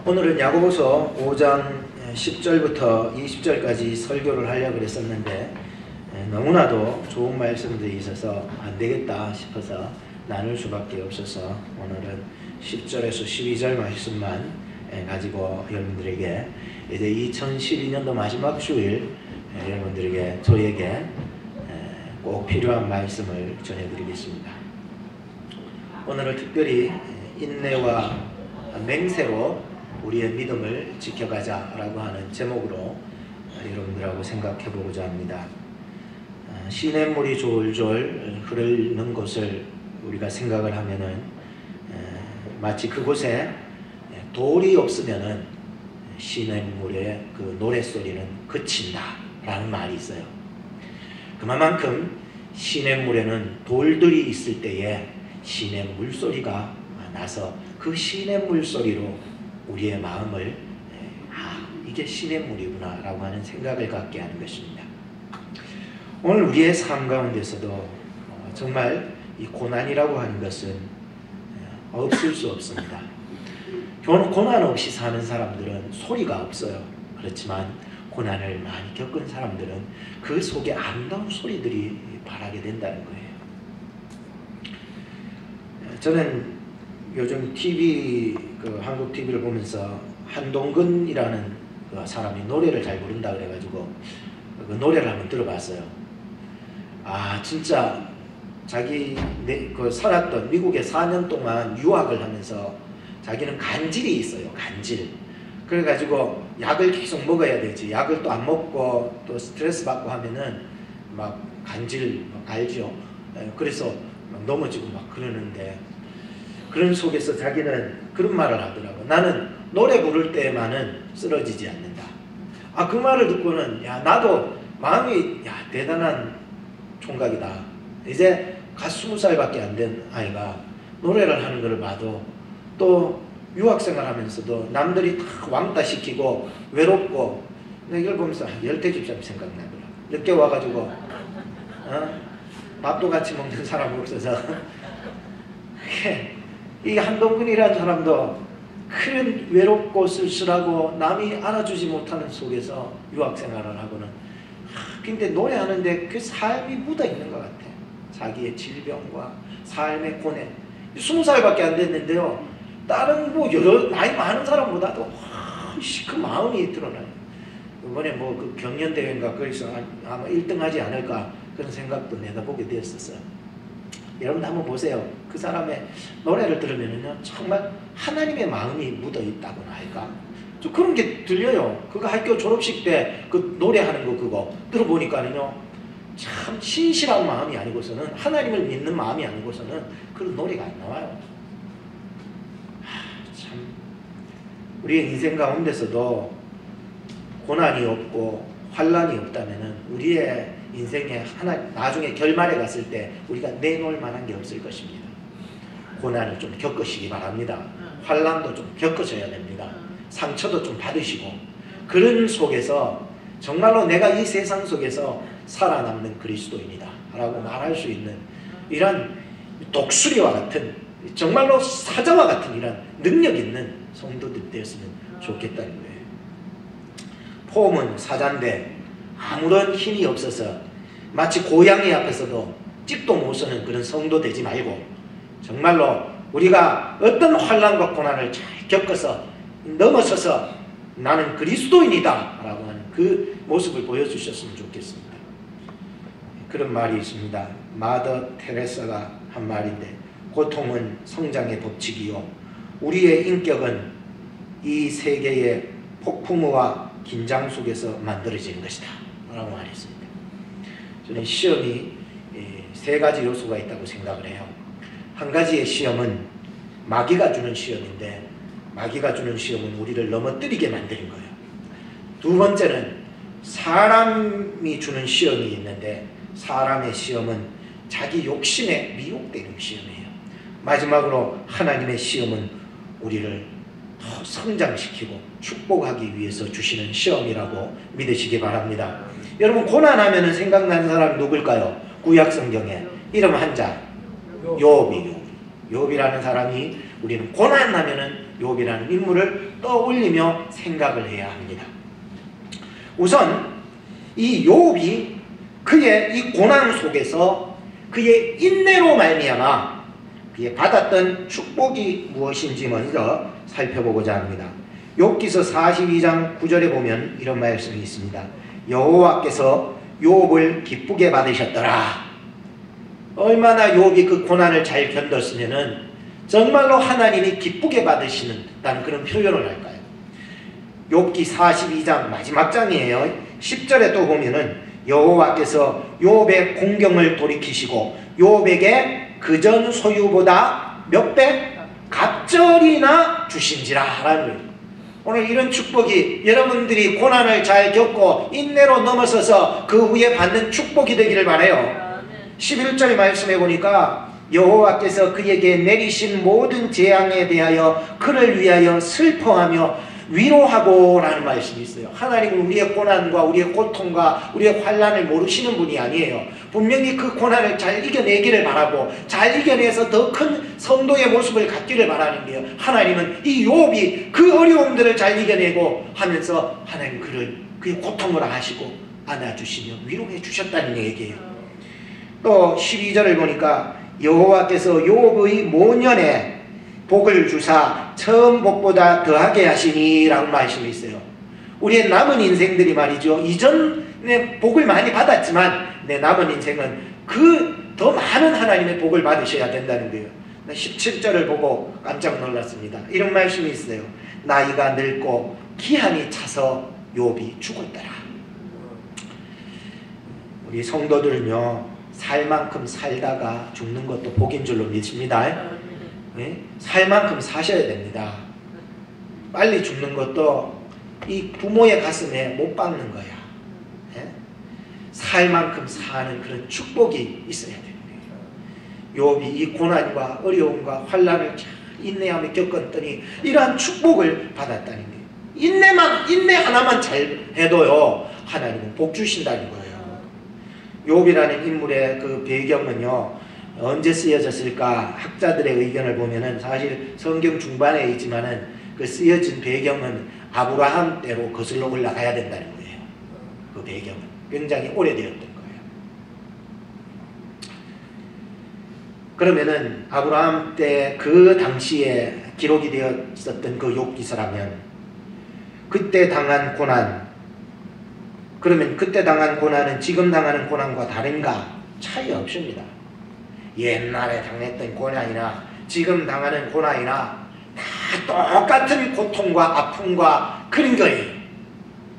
오늘은 야고보서 5장 10절부터 20절까지 설교를 하려고 했었는데 너무나도 좋은 말씀들이 있어서 안 되겠다 싶어서 나눌 수밖에 없어서 오늘은 10절에서 12절 말씀만 가지고 여러분들에게 이제 2012년도 마지막 주일 여러분들에게 저에게 꼭 필요한 말씀을 전해드리겠습니다. 오늘은 특별히 인내와 맹세로 우리의 믿음을 지켜가자라고 하는 제목으로 여러분들하고 생각해 보고자 합니다. 시냇물이 졸졸 흐르는 곳을 우리가 생각을 하면은 마치 그곳에 돌이 없으면은 시냇물의 그 노랫소리는 그친다라는 말이 있어요. 그만큼 시냇물에는 돌들이 있을 때에 시냇물 소리가 나서 그 시냇물 소리로 우리의 마음을 이게 시냇물이구나 라고 하는 생각을 갖게 하는 것입니다. 오늘 우리의 삶 가운데서도 정말 이 고난이라고 하는 것은 없을 수 없습니다. 고난 없이 사는 사람들은 소리가 없어요. 그렇지만 고난을 많이 겪은 사람들은 그 속에 아름다운 소리들이 바라게 된다는 거예요. 저는 요즘 TV, 한국 TV를 보면서 한동근이라는 그 사람이 노래를 잘 부른다 그래가지고 그 노래를 한번 들어봤어요. 진짜 자기 살았던 미국에 4년 동안 유학을 하면서 자기는 간질이 있어요. 간질. 그래가지고 약을 계속 먹어야 되지. 약을 또 안 먹고 또 스트레스 받고 하면은 막 간질 알죠. 그래서 막 넘어지고 막 그러는데 그런 속에서 자기는 그런 말을 하더라고. 나는 노래 부를 때만은 쓰러지지 않는다. 그 말을 듣고는 나도 마음이 대단한 총각이다. 이제 갓 20살밖에 안 된 아이가 노래를 하는 것을 봐도 또 유학생활 하면서도 남들이 다 왕따시키고 외롭고 이걸 보면서 열대집사님 생각나더라고. 늦게 와가지고 밥도 같이 먹는 사람이 없어서 이 한동근이라는 사람도 큰 외롭고 쓸쓸하고 남이 알아주지 못하는 속에서 유학생활을 하고는 근데 노래하는데 그 삶이 묻어있는 것 같아. 자기의 질병과 삶의 고뇌. 20살밖에 안 됐는데요. 다른 여러 나이 많은 사람보다도 그 마음이 드러나요. 이번에 그 경연대회인가 거기서 아마 1등 하지 않을까 그런 생각도 내다보게 되었었어요. 여러분도 한번 보세요. 그 사람의 노래를 들으면요 정말 하나님의 마음이 묻어있다고나 할까? 좀 그런 게 들려요. 그거 학교 졸업식 때 그 노래하는 거 그거 들어보니까는요 참 신실한 마음이 아니고서는 하나님을 믿는 마음이 아니고서는 그런 노래가 안 나와요. 참 우리의 인생 가운데서도 고난이 없고 환란이 없다면은 우리의 인생에 나중에 결말에 갔을 때 우리가 내놓을 만한 게 없을 것입니다. 고난을 좀 겪으시기 바랍니다. 환란도 좀 겪으셔야 됩니다. 상처도 좀 받으시고 그런 속에서 정말로 내가 이 세상 속에서 살아남는 그리스도인이다 라고 말할 수 있는 이런 독수리와 같은 정말로 사자와 같은 이런 능력 있는 성도들 되었으면 좋겠다는 거예요. 폼은 사자인데 아무런 힘이 없어서 마치 고양이 앞에서도 찍도 못 서는 그런 성도 되지 말고 정말로 우리가 어떤 환난과 고난을 잘 겪어서 넘어서서 나는 그리스도인이다 라고 하는 그 모습을 보여주셨으면 좋겠습니다. 그런 말이 있습니다. 마더 테레사가 한 말인데 고통은 성장의 법칙이요 우리의 인격은 이 세계의 폭풍우와 긴장 속에서 만들어지는 것이다 라고 말했습니다. 저는 시험이 세 가지 요소가 있다고 생각을 해요. 한 가지의 시험은 마귀가 주는 시험인데 마귀가 주는 시험은 우리를 넘어뜨리게 만드는 거예요. 두 번째는 사람이 주는 시험이 있는데 사람의 시험은 자기 욕심에 미혹되는 시험이에요. 마지막으로 하나님의 시험은 우리를 더 성장시키고 축복하기 위해서 주시는 시험이라고 믿으시기 바랍니다. 여러분 고난하면 생각나는 사람이 누굴까요? 구약 성경에 이름 한 자 욥이라는 사람이 우리는 고난하면은 욥이라는 인물을 떠올리며 생각을 해야 합니다. 우선 이 욥이 그의 이 고난 속에서 그의 인내로 말미암아 그의 받았던 축복이 무엇인지 먼저 살펴보고자 합니다. 욥기서 42장 9절에 보면 이런 말씀이 있습니다. 여호와께서 욥을 기쁘게 받으셨더라. 얼마나 욥이 그 고난을 잘 견뎠으면은 정말로 하나님이 기쁘게 받으시는다는 그런 표현을 할까요? 욥기 42장 마지막 장이에요. 10절에 또 보면은 여호와께서 욥의 공경을 돌이키시고 욥에게 그전 소유보다 몇 배? 갑절이나 주신지라 라는 거예요. 오늘 이런 축복이 여러분들이 고난을 잘 겪고 인내로 넘어서서 그 후에 받는 축복이 되기를 바라요. 11절 말씀해 보니까 여호와께서 그에게 내리신 모든 재앙에 대하여 그를 위하여 슬퍼하며 위로하고 라는 말씀이 있어요. 하나님은 우리의 고난과 우리의 고통과 우리의 환난을 모르시는 분이 아니에요. 분명히 그 고난을 잘 이겨내기를 바라고 잘 이겨내서 더 큰 성도의 모습을 갖기를 바라는데요. 하나님은 이 욥이 그 어려움들을 잘 이겨내고 하면서 하나님 그의 고통을 아시고 안아주시며 위로해 주셨다는 얘기예요. 또 12절을 보니까 여호와께서 욥의 모년에 복을 주사 처음 복보다 더하게 하시니 라는 말씀이 있어요. 우리의 남은 인생들이 말이죠, 이전에 복을 많이 받았지만 내 남은 인생은 그 더 많은 하나님의 복을 받으셔야 된다는 거예요. 17절을 보고 깜짝 놀랐습니다. 이런 말씀이 있어요. 나이가 늙고 기한이 차서 욥이 죽었더라. 우리 성도들은요, 살 만큼 살다가 죽는 것도 복인 줄로 믿습니다. 네? 살 만큼 사셔야 됩니다. 빨리 죽는 것도 이 부모의 가슴에 못 박는 거야. 네? 살 만큼 사는 그런 축복이 있어야 됩니다. 욥이 이 고난과 어려움과 환난을 잘 인내하며 겪었더니 이러한 축복을 받았다는 거예요. 인내 하나만 잘 해도요, 하나님은 복 주신다는 거예요. 욥이라는 인물의 그 배경은요, 언제 쓰여졌을까? 학자들의 의견을 보면은 사실 성경 중반에 있지만은 그 쓰여진 배경은 아브라함 때로 거슬러 올라가야 된다는 거예요. 그 배경은 굉장히 오래되었던 거예요. 그러면은 아브라함 때 그 당시에 기록이 되었었던 그 욥기서라면 그때 당한 고난, 그러면 그때 당한 고난은 지금 당하는 고난과 다른가? 차이 없습니다. 옛날에 당했던 고난이나 지금 당하는 고난이나 다 똑같은 고통과 아픔과 그런 거예요.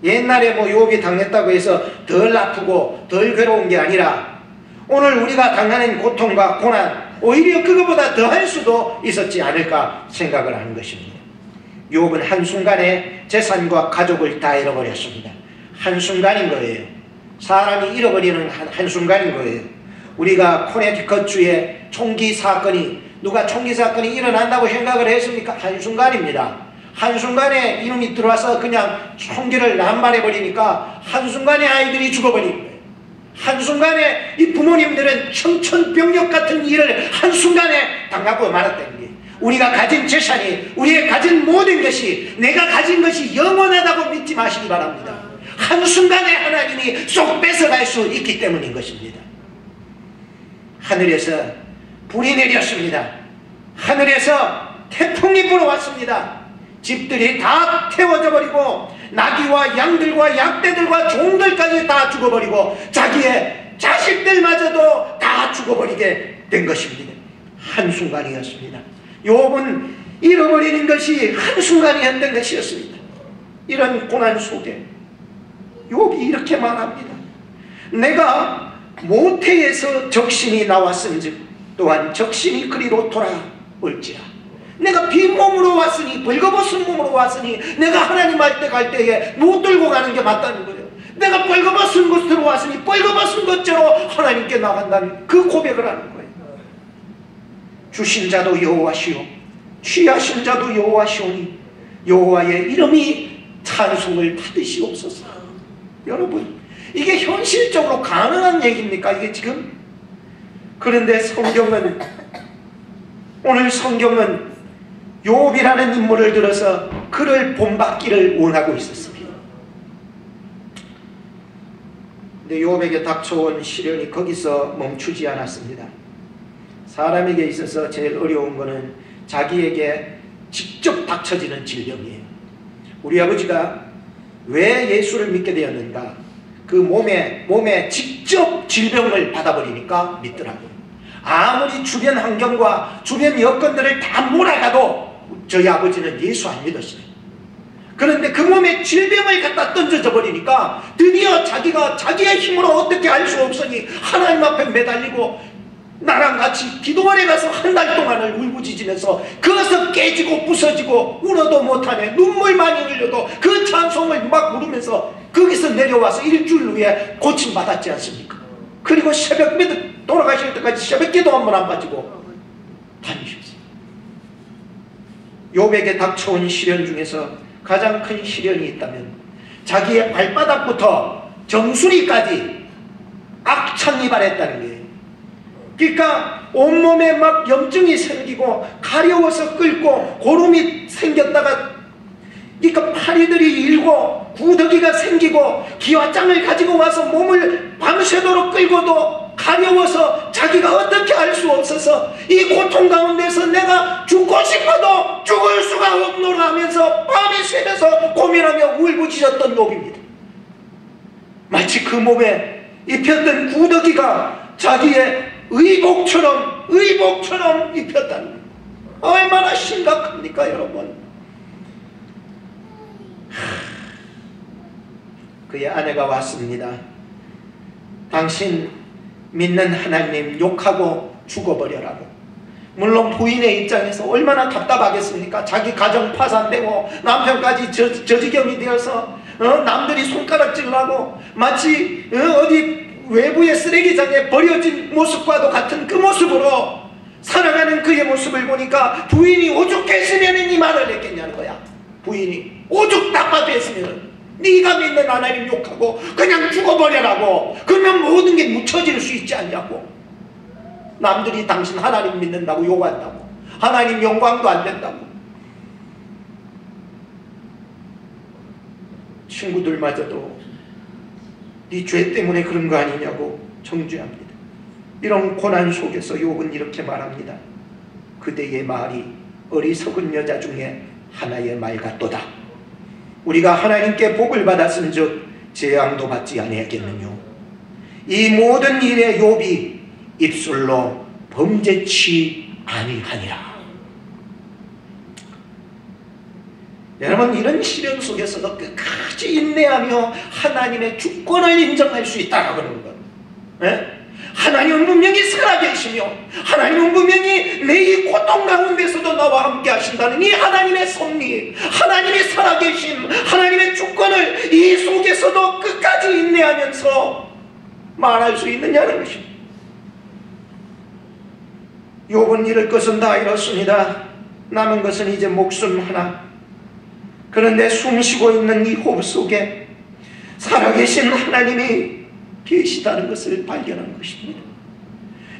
옛날에 뭐 욥이 당했다고 해서 덜 아프고 덜 괴로운 게 아니라 오늘 우리가 당하는 고통과 고난 오히려 그거보다 더할 수도 있었지 않을까 생각을 하는 것입니다. 욥은 한순간에 재산과 가족을 다 잃어버렸습니다. 한순간인 거예요. 사람이 잃어버리는 한순간인 거예요. 우리가 코네티컷주에 총기 사건이 일어난다고 생각을 했습니까? 한순간입니다. 한순간에 이놈이 들어와서 그냥 총기를 남발해버리니까 한순간에 아이들이 죽어버린 거예요. 한순간에 이 부모님들은 청천벽력 같은 일을 한순간에 당하고 말았다는 거예요. 우리가 가진 재산이, 우리의 가진 모든 것이, 내가 가진 것이 영원하다고 믿지 마시기 바랍니다. 한순간에 하나님이 쏙 뺏어갈 수 있기 때문인 것입니다. 하늘에서 불이 내렸습니다. 하늘에서 태풍이 불어왔습니다. 집들이 다 태워져 버리고 나귀와 양들과 약대들과 종들까지 다 죽어버리고 자기의 자식들마저도 다 죽어버리게 된 것입니다. 한순간이었습니다. 욥은 잃어버리는 것이 한순간이었던 것이었습니다. 이런 고난 속에 욥이 이렇게 말합니다. 내가 모태에서 적신이 나왔은즉 또한 적신이 그리로 돌아올지라. 내가 빈몸으로 왔으니, 벌거벗은 몸으로 왔으니 내가 하나님 할 때 갈 때에 못 들고 가는 게 맞다는 거예요. 내가 벌거벗은 것으로 왔으니 벌거벗은 것대로 하나님께 나간다는 그 고백을 하는 거예요. 주신 자도 여호와시오 취하신 자도 여호와시오니 여호와의 이름이 찬송을 받으시옵소서. 여러분, 이게 현실적으로 가능한 얘기입니까? 이게 지금? 그런데 오늘 성경은 욥이라는 인물을 들어서 그를 본받기를 원하고 있었습니다. 근데 욥에게 닥쳐온 시련이 거기서 멈추지 않았습니다. 사람에게 있어서 제일 어려운 것은 자기에게 직접 닥쳐지는 질병이에요. 우리 아버지가 왜 예수를 믿게 되었는가? 그 몸에 직접 질병을 받아버리니까 믿더라고요. 아무리 주변 환경과 주변 여건들을 다 몰아가도 저희 아버지는 예수 안 믿으시네요. 그런데 그 몸에 질병을 갖다 던져져 버리니까 드디어 자기가 자기의 힘으로 어떻게 할 수 없으니 하나님 앞에 매달리고 나랑 같이 기도원에 가서 한 달 동안을 울부짖으면서 그것을 깨지고 부서지고 울어도 못하네. 눈물 많이 흘려도 그 찬송을 막 부르면서 거기서 내려와서 일주일 후에 고침받았지 않습니까? 그리고 새벽에 돌아가실 때까지 새벽기도 한 번 안 빠지고 다니셨어요. 욥에게 닥쳐온 시련 중에서 가장 큰 시련이 있다면 자기의 발바닥부터 정수리까지 악창이 발했다는 거예요. 그러니까 온몸에 막 염증이 생기고 가려워서 끓고 고름이 생겼다가 그러니까 파리들이 일고 구더기가 생기고 기와장을 가지고 와서 몸을 밤새도록 끌고도 가려워서 자기가 어떻게 할 수 없어서 이 고통 가운데서 내가 죽고 싶어도 죽을 수가 없노라 하면서 밤이 새면서 고민하며 울부짖었던 욥입니다. 마치 그 몸에 입혔던 구더기가 자기의 의복처럼 입혔다는 거예요. 얼마나 심각합니까 여러분. 그의 아내가 왔습니다. 당신 믿는 하나님 욕하고 죽어버려라고. 물론 부인의 입장에서 얼마나 답답하겠습니까? 자기 가정 파산되고 남편까지 저지경이 되어서 남들이 손가락질하고 마치 어디 외부의 쓰레기장에 버려진 모습과도 같은 그 모습으로 살아가는 그의 모습을 보니까 부인이 오죽했으면 이 말을 했겠냐는 거야. 부인이 오죽 답답했으면 네가 믿는 하나님 욕하고 그냥 죽어버려라고. 그러면 모든 게 묻혀질 수 있지 않냐고. 남들이 당신 하나님 믿는다고 욕한다고. 하나님 영광도 안 된다고. 친구들마저도 네 죄 때문에 그런 거 아니냐고 정죄합니다. 이런 고난 속에서 욥은 이렇게 말합니다. 그대의 말이 어리석은 여자 중에 하나의 말 같도다. 우리가 하나님께 복을 받았은 즉 재앙도 받지 아니하겠느뇨. 이 모든 일에 욥이 입술로 범죄치 아니하니라. 여러분, 이런 시련 속에서도 끝까지 인내하며 하나님의 주권을 인정할 수 있다고 그러는 것. 하나님은 분명히 살아계시며 하나님은 분명히 내 이 고통 가운데서도 나와 함께 하신다는 이 하나님의 섭리, 하나님의 살아계심, 하나님의 주권을 이 속에서도 끝까지 인내하면서 말할 수 있느냐는 것입니다. 욥은 이럴 것은 다 이렇습니다. 남은 것은 이제 목숨 하나. 그런데 숨쉬고 있는 이 호흡 속에 살아계신 하나님이 계시다는 것을 발견한 것입니다.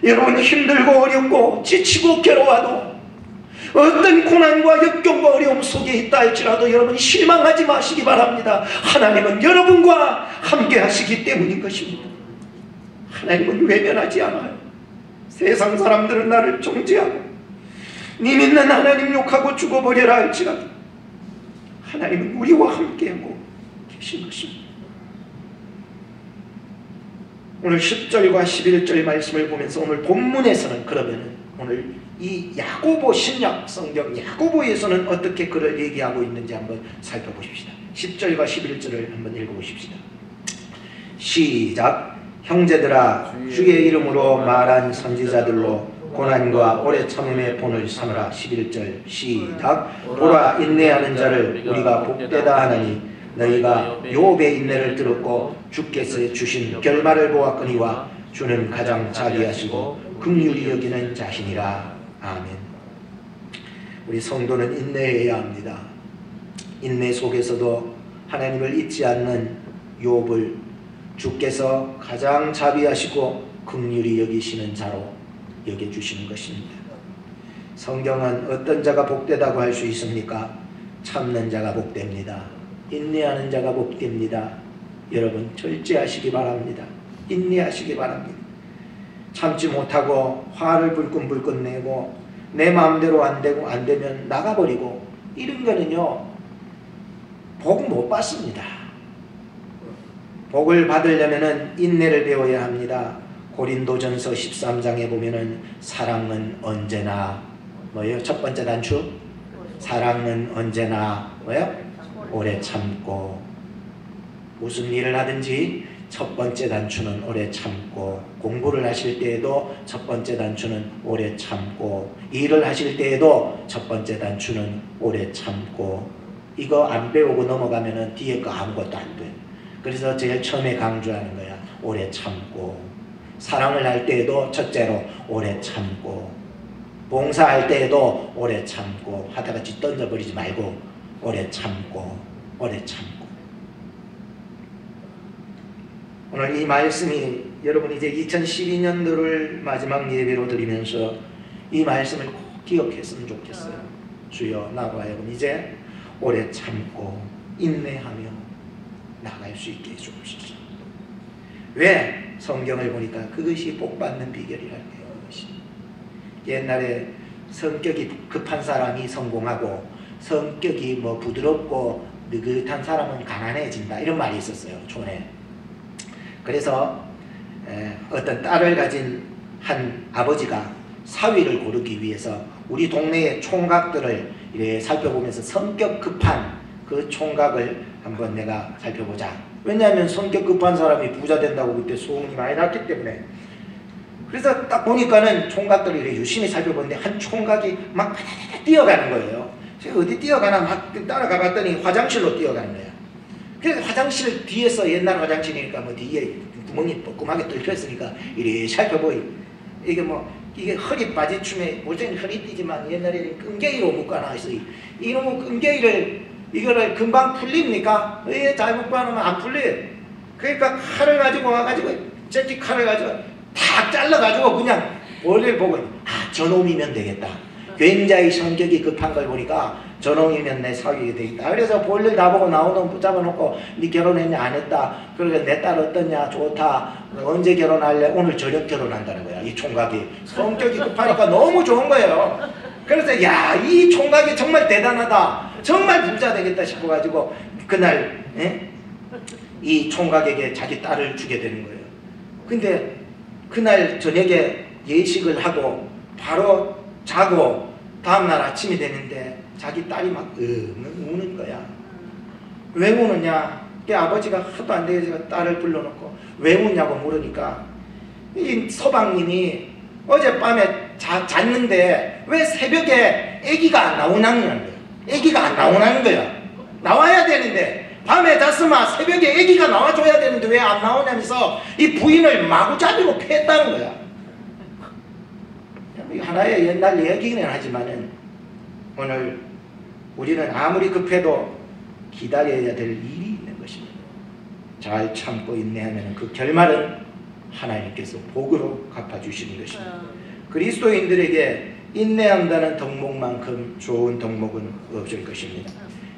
여러분, 힘들고 어렵고 지치고 괴로워도 어떤 고난과 역경과 어려움 속에 있다 할지라도 여러분 실망하지 마시기 바랍니다. 하나님은 여러분과 함께 하시기 때문인 것입니다. 하나님은 외면하지 않아요. 세상 사람들은 나를 정죄하고 네 믿는 하나님 욕하고 죽어버려라 할지라도 하나님은 우리와 함께하고 계신 것입니다. 오늘 10절과 11절 말씀을 보면서 오늘 본문에서는 그러면 오늘 이 야고보 신약 성경 야고보에서는 어떻게 그를 얘기하고 있는지 한번 살펴보십시다. 10절과 11절을 한번 읽어보십시다. 시작. 형제들아, 주의 이름으로 말한 선지자들로 고난과 오래 참음의 본을 삼으라. 11절 시작. 보라, 인내하는 자를 우리가 복되다 하나니 너희가 욥의 인내를 들었고 주께서 주신 결말을 보았거니와 주는 가장 자비하시고 긍휼히 여기는 자신이라. 아멘. 우리 성도는 인내해야 합니다. 인내 속에서도 하나님을 잊지 않는 욥을 주께서 가장 자비하시고 긍휼히 여기시는 자로 여겨주시는 것입니다. 성경은 어떤 자가 복되다고 할 수 있습니까? 참는 자가 복됩니다. 인내하는 자가 복됩니다. 여러분 절제하시기 바랍니다. 인내하시기 바랍니다. 참지 못하고 화를 불끈불끈 내고 내 마음대로 안 되면 나가버리고 이런 거는요 복 못 받습니다. 복을 받으려면 인내를 배워야 합니다. 고린도전서 13장에 보면은 사랑은 언제나 뭐예요? 첫 번째 단추 사랑은 언제나 뭐예요? 오래 참고 무슨 일을 하든지 첫 번째 단추는 오래 참고 공부를 하실 때에도 첫 번째 단추는 오래 참고 일을 하실 때에도 첫 번째 단추는 오래 참고 이거 안 배우고 넘어가면은 뒤에 거 아무것도 안 돼. 그래서 제일 처음에 강조하는 거야. 오래 참고 사랑을 할 때에도 첫째로 오래 참고 봉사할 때에도 오래 참고 하다가 지 던져버리지 말고 오래 참고 오래 참고 오늘 이 말씀이 여러분 이제 2012년도를 마지막 예배로 드리면서 이 말씀을 꼭 기억했으면 좋겠어요. 주여 나와 여러분 이제 오래 참고 인내하며 나갈 수 있게 해주옵소서. 왜? 성경을 보니까 그것이 복받는 비결이랄게요. 그것이 옛날에 성격이 급한 사람이 성공하고 성격이 뭐 부드럽고 느긋한 사람은 가난해진다 이런 말이 있었어요. 촌에. 그래서 어떤 딸을 가진 한 아버지가 사위를 고르기 위해서 우리 동네의 총각들을 이렇게 살펴보면서 성격 급한 그 총각을 한번 내가 살펴보자. 왜냐하면 성격 급한 사람이 부자 된다고 그때 소문이 많이 났기 때문에. 그래서 딱 보니까는 총각들을 이렇게 유심히 살펴보는데 한 총각이 막 뛰어가는 거예요. 제가 어디 뛰어가나 막 따라가 봤더니 화장실로 뛰어가는 거야. 그래서 화장실 뒤에서 옛날 화장실이니까 뭐 뒤에 구멍이 뻐끔하게 뚫혀있으니까 이리 살펴보이. 이게 허리 바지춤에 요새는 허리띠지만 옛날에는 끈개이로 묶어놔서 이놈의 끈개이를 이거를 금방 풀립니까? 왜 잘 묶어놓으면 안 풀려요. 그러니까 칼을 가지고 와가지고 재킷 칼을 가지고 탁 잘라가지고 그냥 볼일 보고 저놈이면 되겠다. 굉장히 성격이 급한 걸 보니까 저놈이면 내 사위가 되겠다. 그래서 볼일 다 보고 나오는 놈 붙잡아놓고 네 결혼했냐 안 했다. 그러니까 내 딸 어떠냐 좋다. 언제 결혼할래? 오늘 저녁 결혼한다는 거야. 이 총각이 성격이 급하니까 너무 좋은 거예요. 그래서 야, 이 총각이 정말 대단하다. 정말 부자 되겠다 싶어가지고 그날 이 총각에게 자기 딸을 주게 되는 거예요. 근데 그날 저녁에 예식을 하고 바로 자고 다음날 아침이 되는데 자기 딸이 막 우는 거야. 왜 우느냐? 아버지가 하도 안 되게 딸을 불러놓고 왜 우냐고 물으니까 이 서방님이 어젯밤에 잤는데 왜 새벽에 아기가 안 나오냐는 거야. 아기가 안 나오냐는 거야. 나와야 되는데 밤에 잤으면 새벽에 아기가 나와줘야 되는데 왜 안 나오냐면서 이 부인을 마구잡이로 패했다는 거야. 하나의 옛날 얘기는 하지만은 오늘 우리는 아무리 급해도 기다려야 될 일이 있는 것입니다. 잘 참고 인내하면 그 결말은 하나님께서 복으로 갚아주시는 것입니다. 그리스도인들에게 인내한다는 덕목만큼 좋은 덕목은 없을 것입니다.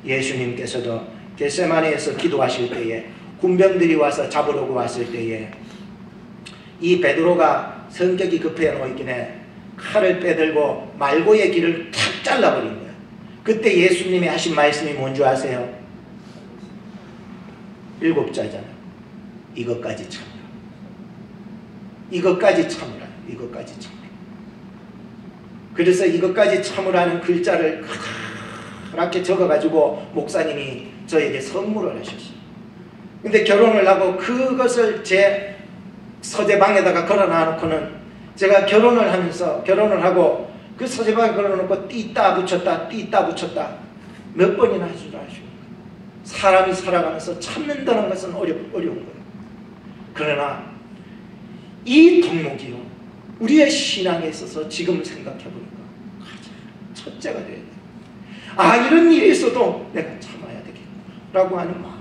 예수님께서도 겟세마네에서 기도하실 때에 군병들이 와서 잡으려고 왔을 때에 이 베드로가 성격이 급해 놓이기에 칼을 빼들고 말고의 길을 탁 잘라버린 거야. 그때 예수님이 하신 말씀이 뭔지 아세요? 7자잖아요. 이것까지 참으라. 이것까지 참으라. 이것까지 참으라. 그래서 이것까지 참으라는 글자를 그렇게 적어가지고 목사님이 저에게 선물을 하셨어요. 근데 결혼을 하고 그것을 제 서재방에다가 걸어놔놓고는 제가 결혼을 하면서 결혼을 하고 그 서재방에 걸어놓고 띄다 붙였다 띄다 붙였다 몇 번이나 하시라 하십니까? 사람이 살아가면서 참는다는 것은 어려운 거예요. 그러나 이 덕목이요 우리의 신앙에 있어서 지금 생각해보니까 가장 첫째가 돼야 돼. 아, 이런 일이 있어도 내가 참아야 되겠구나라고 하는 마음.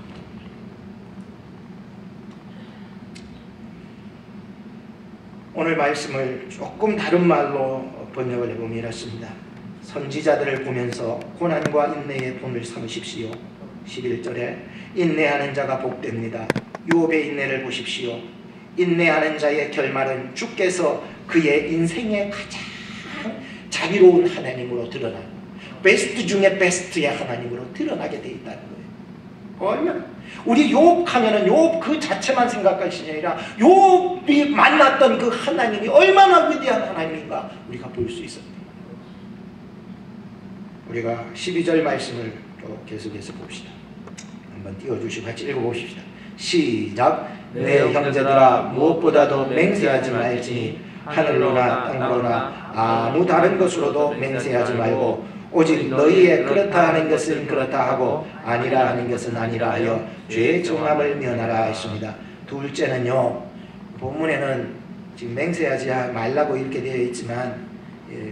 오늘 말씀을 조금 다른 말로 번역을 해보면 이렇습니다. 선지자들을 보면서 고난과 인내의 본을 삼으십시오. 11절에 인내하는 자가 복됩니다. 욥의 인내를 보십시오. 인내하는 자의 결말은 주께서 그의 인생의 가장 자비로운 하나님으로 드러나는, 베스트 중에 베스트의 하나님으로 드러나게 돼 있다는 거예요. 얼마나 우리 욥 하면은 욥 그 자체만 생각할 것이 아니라 욥이 만났던 그 하나님이 얼마나 위대한 하나님인가 우리가 볼 수 있습니다. 우리가 12절 말씀을 또 계속해서 봅시다. 한번 띄워주시고 같이 읽어보십시다. 시작. 내 형제들아 무엇보다도 맹세하지 말지니 하늘로나 땅으로나 아무 다른 것으로도 맹세하지 말고 오직 너희의 그렇다 하는 것은 그렇다 하고 아니라 하는 것은 아니라 하여 죄의 정함을 면하라 했습니다. 둘째는요, 본문에는 지금 맹세하지 말라고 이렇게 되어 있지만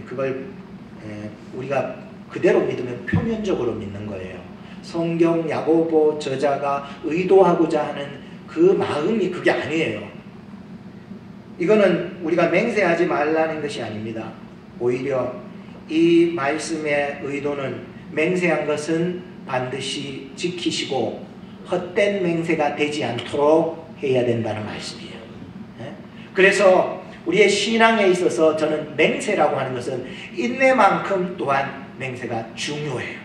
그걸 우리가 그대로 믿으면 표면적으로 믿는 거예요. 성경 야고보 저자가 의도하고자 하는 그 마음이 그게 아니에요. 이거는 우리가 맹세하지 말라는 것이 아닙니다. 오히려 이 말씀의 의도는 맹세한 것은 반드시 지키시고 헛된 맹세가 되지 않도록 해야 된다는 말씀이에요. 그래서 우리의 신앙에 있어서 저는 맹세라고 하는 것은 인내만큼 또한 맹세가 중요해요.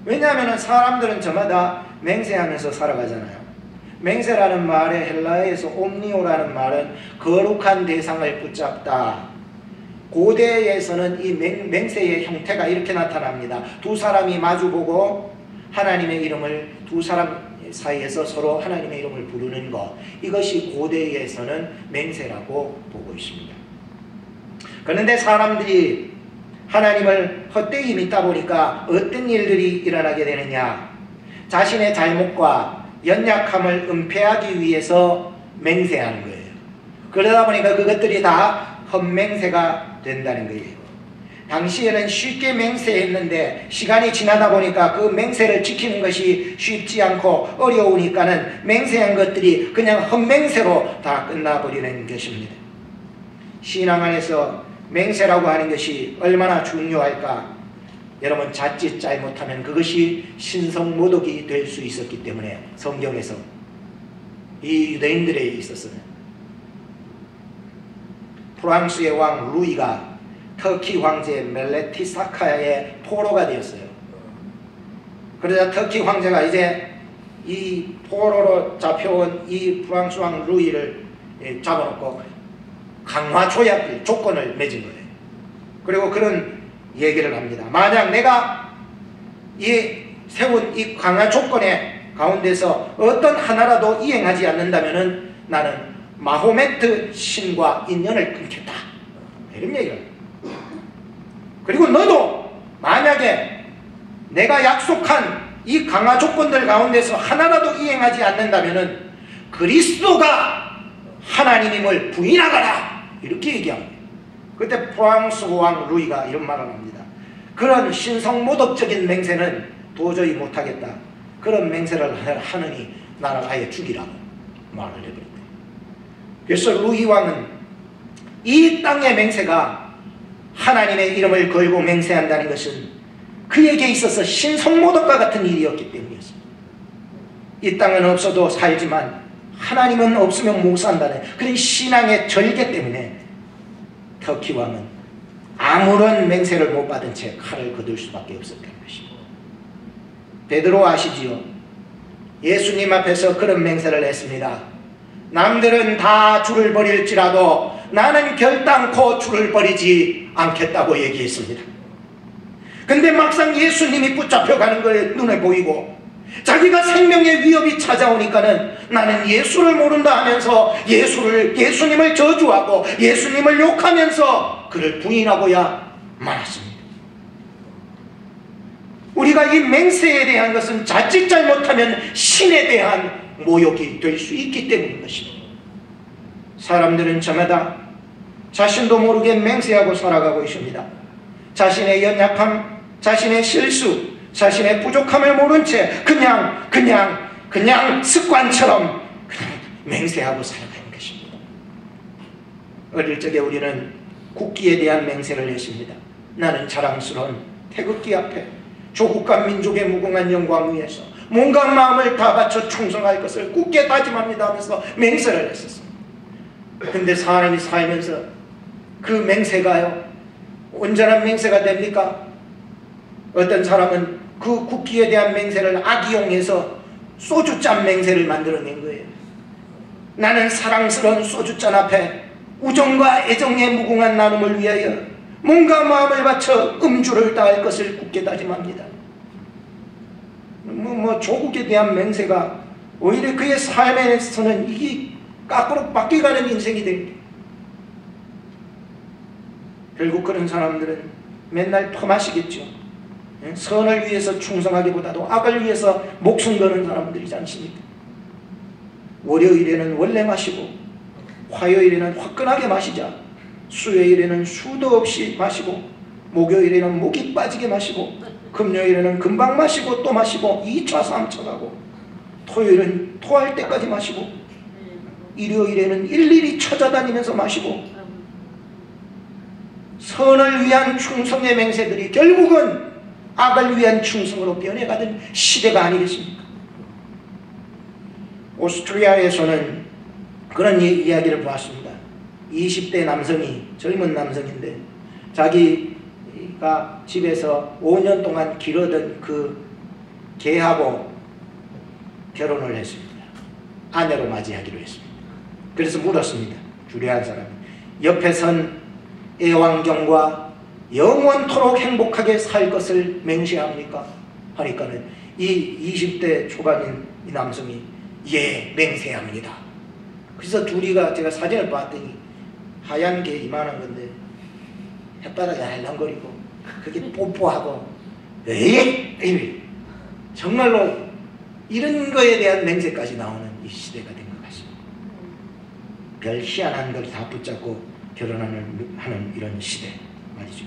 왜냐하면 사람들은 저마다 맹세하면서 살아가잖아요. 맹세라는 말의 헬라어에서 옴니오라는 말은 거룩한 대상을 붙잡다. 고대에서는 이 맹세의 형태가 이렇게 나타납니다. 두 사람이 마주보고 하나님의 이름을, 두 사람 사이에서 서로 하나님의 이름을 부르는 것, 이것이 고대에서는 맹세라고 보고 있습니다. 그런데 사람들이 하나님을 헛되이 믿다 보니까 어떤 일들이 일어나게 되느냐, 자신의 잘못과 연약함을 은폐하기 위해서 맹세하는 거예요. 그러다 보니까 그것들이 다 헛맹세가 된다는 거예요. 당시에는 쉽게 맹세했는데 시간이 지나다 보니까 그 맹세를 지키는 것이 쉽지 않고 어려우니까는 맹세한 것들이 그냥 헛맹세로 다 끝나버리는 것입니다. 신앙 안에서 맹세라고 하는 것이 얼마나 중요할까? 여러분, 자칫 잘못하면 그것이 신성모독이 될 수 있었기 때문에 성경에서 이 유대인들에 있어서는 프랑스의 왕 루이가 터키 황제 멜레티사카의 포로가 되었어요. 그러자 터키 황제가 이제 이 포로로 잡혀온 이 프랑스 왕 루이를 잡아놓고 강화 조약 조건을 맺은 거예요. 그리고 그런 얘기를 합니다. 만약 내가 이 세운 이 강화 조건의 가운데서 어떤 하나라도 이행하지 않는다면은 나는 마호메트 신과 인연을 끊겠다. 이런 얘기를 합니다. 그리고 너도 만약에 내가 약속한 이 강화 조건들 가운데서 하나라도 이행하지 않는다면은 그리스도가 하나님임을 부인하거라. 이렇게 얘기합니다. 그때 프랑스 왕 루이가 이런 말을 합니다. 그런 신성모독적인 맹세는 도저히 못하겠다. 그런 맹세를 하느니 나를 아예 죽이라고 말을 해버립니다. 그래서 루이 왕은 이 땅의 맹세가 하나님의 이름을 걸고 맹세한다는 것은 그에게 있어서 신성모독과 같은 일이었기 때문이었습니다. 이 땅은 없어도 살지만 하나님은 없으면 못 산다는 그런 신앙의 절개 때문에 터키 왕은 아무런 맹세를 못 받은 채 칼을 거둘 수밖에 없었다는 것입니다. 베드로 아시지요? 예수님 앞에서 그런 맹세를 했습니다. 남들은 다 주를 버릴지라도 나는 결단코 주를 버리지 않겠다고 얘기했습니다. 근데 막상 예수님이 붙잡혀가는 걸 눈에 보이고 자기가 생명의 위협이 찾아오니까는 나는 예수를 모른다 하면서 예수님을 저주하고 예수님을 욕하면서 그를 부인하고야 말았습니다. 우리가 이 맹세에 대한 것은 자칫 잘못하면 신에 대한 모욕이 될 수 있기 때문인 것입니다. 사람들은 저마다 자신도 모르게 맹세하고 살아가고 있습니다. 자신의 연약함, 자신의 실수, 자신의 부족함을 모른 채 그냥 습관처럼 그냥 맹세하고 살아가는 것입니다. 어릴 적에 우리는 국기에 대한 맹세를 했습니다. 나는 자랑스러운 태극기 앞에 조국과 민족의 무궁한 영광 위에서 몸과 마음을 다 바쳐 충성할 것을 굳게 다짐합니다 하면서 맹세를 했었습니다. 근데 사람이 살면서 그 맹세가요, 온전한 맹세가 됩니까? 어떤 사람은 그 국기에 대한 맹세를 악이용해서 소주잔 맹세를 만들어낸 거예요. 나는 사랑스러운 소주잔 앞에 우정과 애정의 무궁한 나눔을 위하여 몸과 마음을 바쳐 음주를 다할 것을 굳게 다짐합니다. 조국에 대한 맹세가 오히려 그의 삶에서는 이게 거꾸로 바뀌어가는 인생이 됩니다. 결국 그런 사람들은 맨날 퍼마시겠죠. 선을 위해서 충성하기보다도 악을 위해서 목숨 거는 사람들이지 않습니까? 월요일에는 원래 마시고 화요일에는 화끈하게 마시자, 수요일에는 수도 없이 마시고, 목요일에는 목이 빠지게 마시고, 금요일에는 금방 마시고 또 마시고 2차 3차 가고, 토요일은 토할 때까지 마시고, 일요일에는 일일이 찾아다니면서 마시고, 선을 위한 충성의 맹세들이 결국은 악을 위한 충성으로 변해가던 시대가 아니겠습니까? 오스트리아에서는 그런 이야기를 보았습니다. 20대 남성이, 젊은 남성인데 자기가 집에서 5년 동안 기르던 그 개하고 결혼을 했습니다. 아내로 맞이하기로 했습니다. 그래서 물었습니다. 주례한 사람이, 옆에 선 애완경과 영원토록 행복하게 살 것을 맹세합니까? 하니까는 이 20대 초반인 이 남성이 예, 맹세합니다. 그래서 둘이가, 제가 사진을 봤더니 하얀 게 이만한 건데 혓바닥이 알랑거리고 그게 뽀뽀하고 에이 정말로 이런 거에 대한 맹세까지 나오는 이 시대가 된 것 같습니다. 별 희한한 걸 다 붙잡고 결혼하는 이런 시대 말이죠.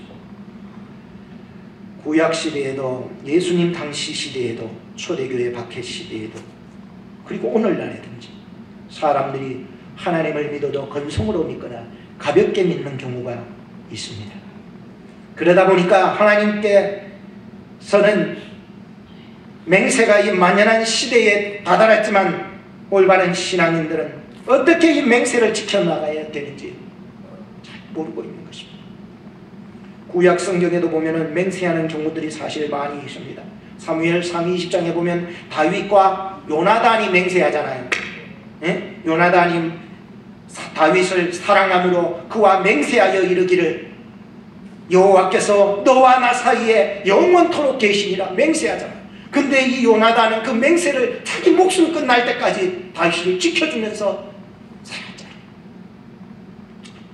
구약 시대에도, 예수님 당시 시대에도, 초대교회 박해 시대에도, 그리고 오늘날에든지 사람들이 하나님을 믿어도 건성으로 믿거나 가볍게 믿는 경우가 있습니다. 그러다 보니까 하나님께서는 맹세가 이 만연한 시대에 다다랐지만 올바른 신앙인들은 어떻게 이 맹세를 지켜나가야 되는지 잘 모르고 있는 것입니다. 구약 성경에도 보면은 맹세하는 경우들이 사실 많이 있습니다. 사무엘상 20장에 보면 다윗과 요나단이 맹세하잖아요. 예? 요나단이 다윗을 사랑함으로 그와 맹세하여 이르기를 여호와께서 너와 나 사이에 영원토록 계시니라 맹세하잖아요. 근데 이 요나단은 그 맹세를 자기 목숨 끝날 때까지 다윗을 지켜주면서 살았잖아요.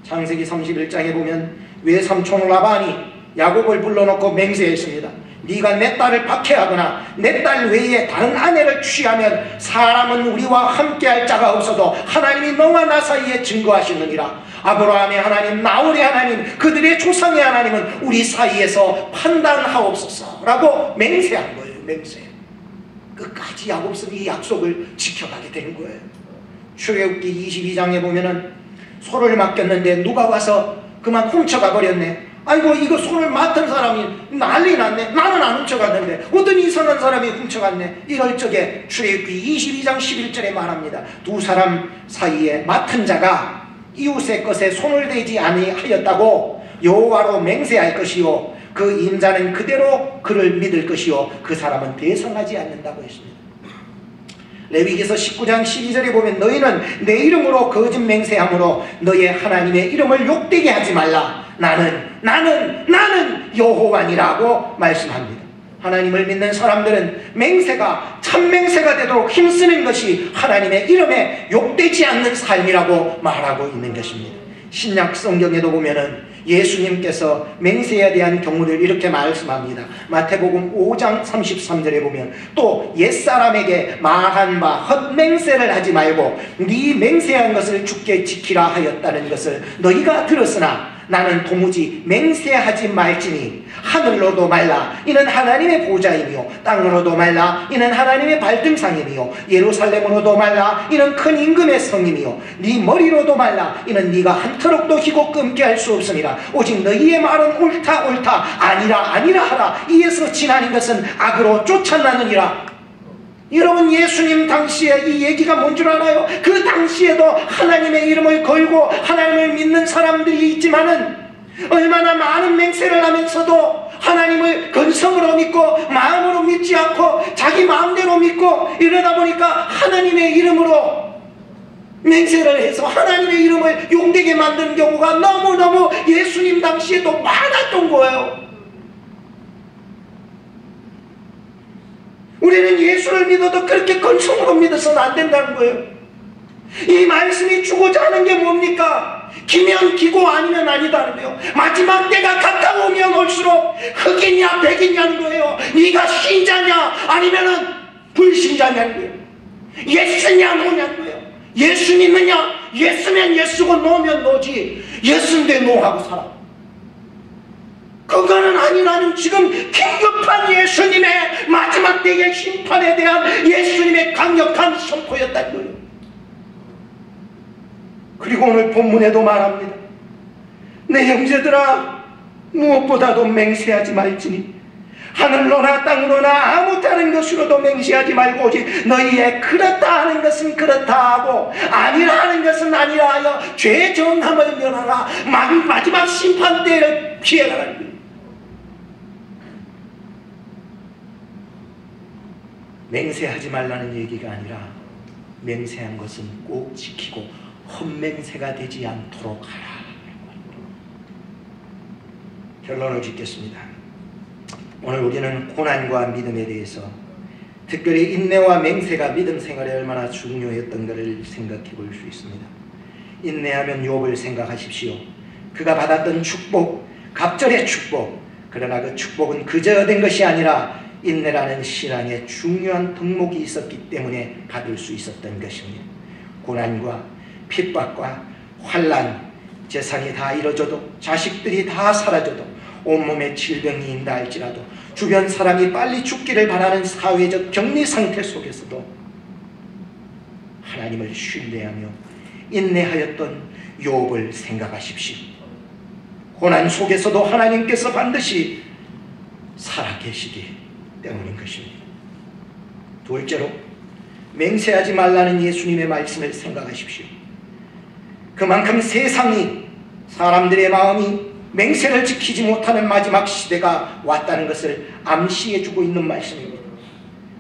창세기 31장에 보면 외삼촌 라반이 야곱을 불러놓고 맹세했습니다. 네가 내 딸을 박해하거나 내 딸 외에 다른 아내를 취하면 사람은 우리와 함께할 자가 없어도 하나님이 너와 나 사이에 증거하시느니라. 아브라함의 하나님, 나홀의 하나님, 그들의 조상의 하나님은 우리 사이에서 판단하옵소서 라고 맹세한 거예요. 맹세. 끝까지 야곱은 이 약속을 지켜가게 된 거예요. 출애굽기 22장에 보면은 소를 맡겼는데 누가 와서 그만 훔쳐가 버렸네. 아이고, 이거 손을 맡은 사람이 난리 났네. 나는 안 훔쳐갔는데 어떤 이상한 사람이 훔쳐갔네. 이럴 적에 출애굽기 22장 11절에 말합니다. 두 사람 사이에 맡은 자가 이웃의 것에 손을 대지 아니하였다고 여호와로 맹세할 것이요 그 임자는 그대로 그를 믿을 것이요 그 사람은 배송하지 않는다고 했습니다. 레위기서 19장 12절에 보면 너희는 내 이름으로 거짓 맹세함으로 너의 하나님의 이름을 욕되게 하지 말라. 나는 여호와니라고 말씀합니다. 하나님을 믿는 사람들은 맹세가 참맹세가 되도록 힘쓰는 것이 하나님의 이름에 욕되지 않는 삶이라고 말하고 있는 것입니다. 신약 성경에도 보면은 예수님께서 맹세에 대한 경우를 이렇게 말씀합니다. 마태복음 5장 33절에 보면 또 옛사람에게 말한 바 헛맹세를 하지 말고 네 맹세한 것을 주께 지키라 하였다는 것을 너희가 들었으나 나는 도무지 맹세하지 말지니 하늘로도 말라 이는 하나님의 보좌이며 땅으로도 말라 이는 하나님의 발등상이며 예루살렘으로도 말라 이는 큰 임금의 성이며 네 머리로도 말라 이는 네가 한터럭도 희고 끊게 할 수 없으니라. 오직 너희의 말은 옳다 옳다 아니라 아니라 하라. 이에서 지나는 것은 악으로 쫓아나느니라. 여러분, 예수님 당시에 이 얘기가 뭔 줄 알아요? 그 당시에도 하나님의 이름을 걸고 하나님을 믿는 사람들이 있지만은 얼마나 많은 맹세를 하면서도 하나님을 근성으로 믿고 마음으로 믿지 않고 자기 마음대로 믿고 이러다 보니까 하나님의 이름으로 맹세를 해서 하나님의 이름을 용되게 만드는 경우가 너무너무 예수님 당시에도 많았던 거예요. 우리는 예수를 믿어도 그렇게 근성으로 믿어서는 안 된다는 거예요. 이 말씀이 주고자 하는 게 뭡니까? 기면 기고 아니면 아니다는 거예요. 마지막 때가 가까우면 올수록 흑이냐 백이냐는 거예요. 네가 신자냐 아니면은 불신자냐는 거예요. 예수냐 노냐는 거예요. 예수 믿느냐? 예수면 예수고 노면 노지. 예수인데 노하고 살아. 그거는 아니라는 지금 긴급한 예수님의 마지막 때의 심판에 대한 예수님의 강력한 선포였다는 거예요. 그리고 오늘 본문에도 말합니다. 내 형제들아, 무엇보다도 맹세하지 말지니 하늘로나 땅으로나 아무 다른 것으로도 맹세하지 말고 오직 너희의 그렇다 하는 것은 그렇다 하고 아니라 하는 것은 아니라 하여 죄 정함을 면하라. 마지막 심판 때를 피해가라는 거예요. 맹세하지 말라는 얘기가 아니라 맹세한 것은 꼭 지키고 헛맹세가 되지 않도록 하라. 결론을 짓겠습니다. 오늘 우리는 고난과 믿음에 대해서, 특별히 인내와 맹세가 믿음 생활에 얼마나 중요했던 것을 생각해 볼 수 있습니다. 인내하면 욥을 생각하십시오. 그가 받았던 축복, 갑절의 축복. 그러나 그 축복은 그저 얻은 것이 아니라 인내라는 신앙의 중요한 덕목이 있었기 때문에 받을 수 있었던 것입니다. 고난과 핍박과 환난, 재산이 다 잃어져도, 자식들이 다 사라져도, 온몸에 질병이 있다 할지라도, 주변 사람이 빨리 죽기를 바라는 사회적 격리 상태 속에서도 하나님을 신뢰하며 인내하였던 욥을 생각하십시오. 고난 속에서도 하나님께서 반드시 살아계시기 때문인 것입니다. 둘째로, 맹세하지 말라는 예수님의 말씀을 생각하십시오. 그만큼 세상이, 사람들의 마음이 맹세를 지키지 못하는 마지막 시대가 왔다는 것을 암시해주고 있는 말씀입니다.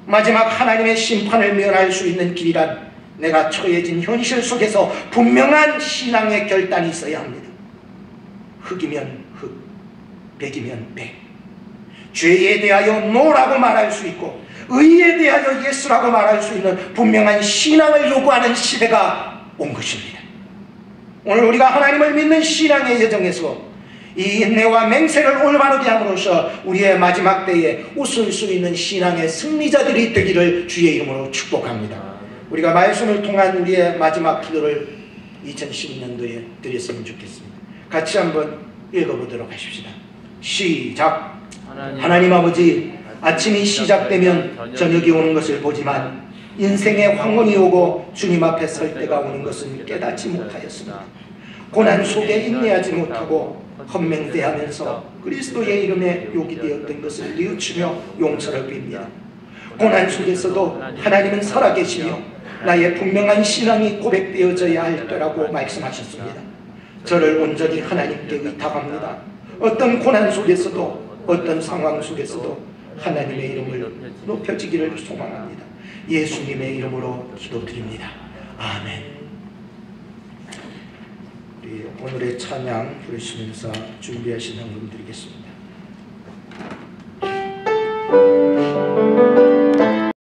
마지막 하나님의 심판을 면할 수 있는 길이란 내가 처해진 현실 속에서 분명한 신앙의 결단이 있어야 합니다. 흑이면 흑, 백이면 백. 죄에 대하여 노라고 말할 수 있고 의에 대하여 예수라고 말할 수 있는 분명한 신앙을 요구하는 시대가 온 것입니다. 오늘 우리가 하나님을 믿는 신앙의 여정에서 이 인내와 맹세를 올바르게 함으로써 우리의 마지막 때에 웃을 수 있는 신앙의 승리자들이 되기를 주의 이름으로 축복합니다. 우리가 말씀을 통한 우리의 마지막 기도를 2012년도에 드렸으면 좋겠습니다. 같이 한번 읽어보도록 하십시다. 시작. 하나님 아버지, 아침이 시작되면 저녁이 오는 것을 보지만 인생의 황혼이 오고 주님 앞에 설 때가 오는 것은 깨닫지 못하였습니다. 고난 속에 인내하지 못하고 헛맹세하면서 그리스도의 이름에 욕이 되었던 것을 뉘우치며 용서를 빕니다. 고난 속에서도 하나님은 살아계시며 나의 분명한 신앙이 고백되어져야 할 때라고 말씀하셨습니다. 저를 온전히 하나님께 의탁합니다. 어떤 고난 속에서도, 어떤 상황 속에서도 하나님의 이름을 높여지기를 소망합니다. 예수님의 이름으로 기도드립니다. 아멘. 우리 오늘의 찬양 부르시면서 준비하신 헌금 드리겠습니다.